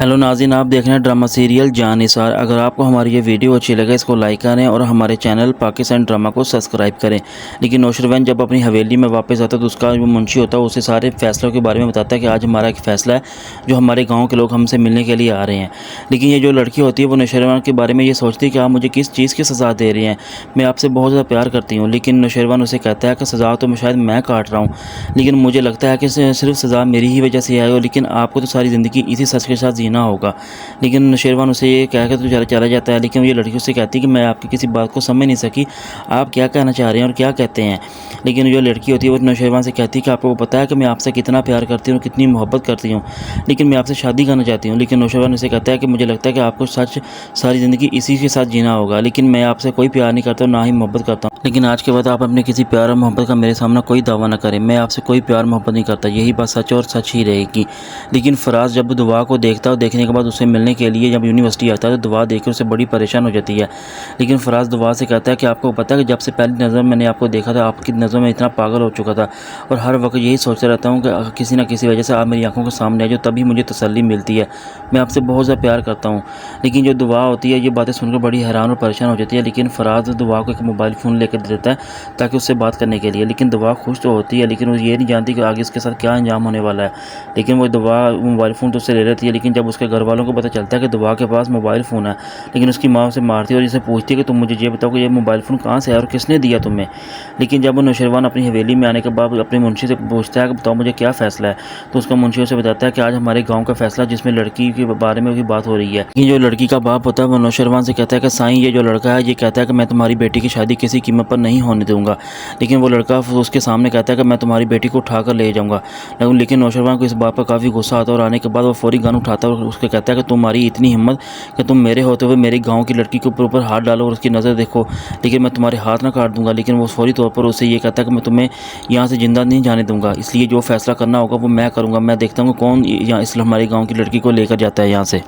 Hello नाज़रीन, आप देख रहे हैं ड्रामा सीरियल जानिसार। अगर आपको हमारी ये वीडियो अच्छी लगे इसको लाइक करें और हमारे चैनल पाकिस्तान ड्रामा को सब्सक्राइब करें। लेकिन नौशरवन जब अपनी हवेली में वापस आता है तो उसका जो मुंशी होता है उसे सारे फैसलों के बारे में बताता है कि आज हमारा एक फ़ैसला है जो हमारे गाँव के लोग हमसे मिलने के लिए आ रहे हैं। लेकिन ये जो लड़की होती है वो नौशरवन के बारे में ये सोचती है कि आप मुझे किस चीज़ की सज़ा दे रही हैं, मैं आपसे बहुत ज़्यादा प्यार करती हूँ। लेकिन नौशरवन उसे कहता है कि सज़ा तो शायद मैं काट रहा हूँ, लेकिन मुझे लगता है कि सिर्फ सज़ा मेरी ही वजह से आई हो, लेकिन आपको तो सारी ज़िंदगी इसी सच के साथ जीना होगा। लेकिन नौशरवन उसे ये कहकर तो चला जाता है। लेकिन ये लड़की उससे कहती है कि मैं आपकी किसी बात को समझ नहीं सकी, आप क्या कहना चाह रहे हैं और क्या कहते हैं। लेकिन जो लड़की होती है वो नौशरवन से कहती है कि आपको पता है कि मैं आपसे कितना प्यार करती हूँ, कितनी मोहब्बत करती हूँ, लेकिन मैं आपसे शादी करना चाहती हूँ। लेकिन नौशरवन उसे कहता है कि मुझे लगता है कि आपको सच सारी ज़िंदगी इसी के साथ जीना होगा, लेकिन मैं आपसे कोई प्यार नहीं करता, ना ही मोहब्बत करता हूँ। लेकिन आज के बाद आप अपने किसी प्यार और मोहब्बत का मेरे सामने कोई दावा ना करें, मैं आपसे कोई प्यार मोहब्बत नहीं करता, यही बात सच और सच ही रहेगी। लेकिन फराज जब दुआ को देखता है, देखने के बाद उससे मिलने के लिए जब यूनिवर्सिटी आता है तो दुआ देखकर उसे बड़ी परेशान हो जाती है। लेकिन फराज दुआ से कहता है कि आपको पता है कि जब से पहली नज़र मैंने आपको देखा था आपकी नज़रों में इतना पागल हो चुका था और हर वक्त यही सोचता रहता हूँ कि किसी न किसी वजह से आप मेरी आंखों के सामने आ जाओ, तभी मुझे तसल्ली मिलती है, मैं आपसे बहुत ज़्यादा प्यार करता हूँ। लेकिन जो दुआ होती है ये बातें सुनकर बड़ी हैरान और परेशान हो जाती है। लेकिन फराज दुआ को एक मोबाइल फ़ोन लेकर दे देता है ताकि उससे बात करने के लिए। लेकिन दुआ खुश तो होती है, लेकिन वो ये नहीं जानती कि आगे इसके साथ क्या अंजाम होने वाला है। लेकिन वो दुआ मोबाइल फ़ोन तो उससे ले लेती है। लेकिन जब उसके घर वालों को पता चलता है कि दुआ के पास मोबाइल फ़ोन है, लेकिन उसकी माँ उसे मारती है और इसे पूछती है कि तुम मुझे ये बताओ कि ये मोबाइल फ़ोन कहाँ से है और किसने दिया तुम्हें। लेकिन जब वो नौशरवान अपनी हवेली में आने के बाद अपने मुंशी से पूछता है कि बताओ मुझे क्या फ़ैसला है, तो उसका मुंशी उसे बताता है कि आज हमारे गाँव का फ़ैसला जिसमें लड़की के बारे में भी बात हो रही है। लेकिन जो लड़की का बाप होता है वो नौशरवान से कहता है कि साईं ये जो लड़का है ये कहता है कि मैं तुम्हारी बेटी की शादी किसी कीमत पर नहीं होने दूंगा। लेकिन वो लड़का उसके सामने कहता है कि मैं तुम्हारी बेटी को उठा कर ले जाऊँगा। लेकिन नौशरवान को इस बात पर काफ़ी गुस्सा आता है और आने के बाद वो फौरी गन उठाता है और उसके कहता है कि तुम्हारी इतनी हिम्मत कि तुम मेरे होते हुए मेरे गांव की लड़की के ऊपर हाथ डालो और उसकी नज़र देखो, लेकिन मैं तुम्हारे हाथ ना काट दूंगा। लेकिन वो फौरी तौर पर उसे ये कहता है कि मैं तुम्हें यहाँ से ज़िंदा नहीं जाने दूंगा, इसलिए जो फैसला करना होगा वो मैं करूँगा। मैं देखता हूँ कौन यहाँ इस हमारे गाँव की लड़की को लेकर जाता है यहाँ से।